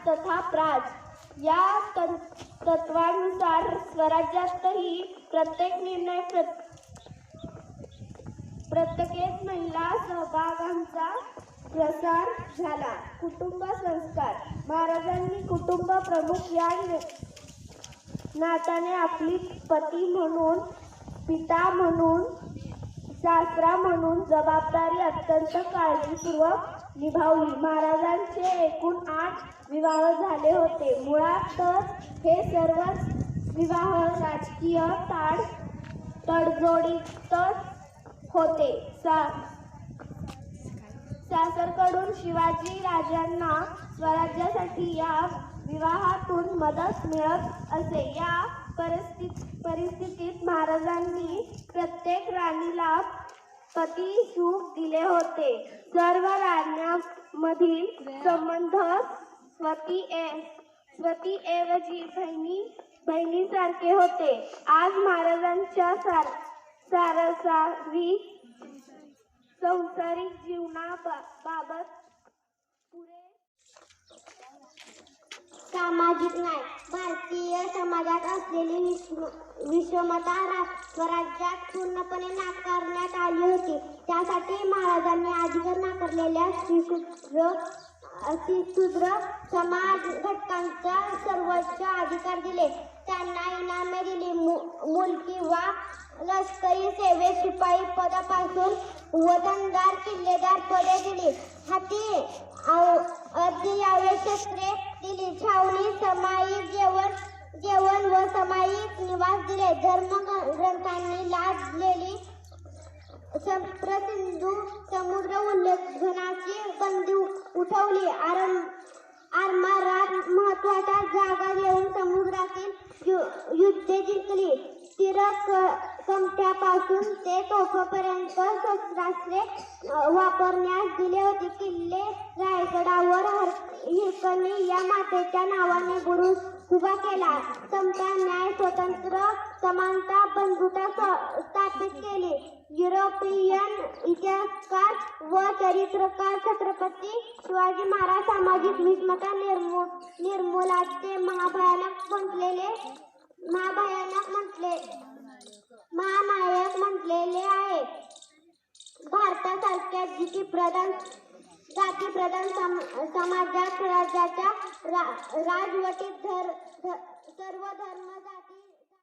तथा प्राज या तत्वानुसार स्वराज्यातही प्रत्येक निर्णय प्रत्येक महिला सहभागांचा प्रसार झाला. कुटुंब संस्कार. महाराजांनी कुटुंब प्रमुख या नात्याने आपली पती म्हणून, पिता म्हणून, सासरा म्हणून जबाबदारी अत्यंत काळजीपूर्वक निभावली. महाराजांचे एकूण 8 विवाह झाले होते. मुळात तर हे सर्वच विवाह राजकीय तडजोडीतच होते. सासरकडून शिवाजी राजांना स्वराज्यासाठी या विवाहातून मदत मिळत असे. या परिस्थितीत महाराजांनी प्रत्येक राणीला पती सुख दिले होते. सर्व राण्यांमधील संबंध स्वतीऐवजी बहिणीसारखे होते. आज महाराजांच्या संसारिक जीवनाबाबत पुढे सामाजिक न्याय. भारतीय समाजात असलेली विषमता स्वराज्यात पूर्णपणे नाकारण्यात आली होती. त्यासाठी महाराजांनी आधीच नाकारलेल्या स्त्रीशूद्र समाज घटकांचा सर्वोच्च अधिकार दिले. त्यांना इनामे दिली. मुलकी वा लष्करी सेवेत शिपाई पदापासून वजनदार किल्लेदार पदे दिली. हाती अद्ययावत शस्त्रे दिली. छावणी, सामायिक जेवण व सामायिक निवास दिले. धर्मग्रंथांनी लादलेली सप्तसिंधू समुद्र उल्लंघनाची बंदी उठवली. आरमारात महत्वाच्या जागा घेऊन समुद्रातील युद्धे जिंकली. तीर कमठ्यापासून ते तोफापर्यंत शस्त्रास्त्रे वापरण्यास दिले होते. किल्ले रायगडावर हिरकणी या मातेच्या नावाने बुरुज उभा केला. समता, न्याय, स्वातंत्र्य, समानता, बंधुता स्थापित केली. युरोपियन इतिहासकार व चरित्रकार छत्रपती शिवाजी महाराज सामाजिक विषमता निर्मूलनाचे महानायक म्हटलेले आहे. भारतासारख्या जातीप्रधान समाजात राज्याच्या राजवटीत सर्व धर्म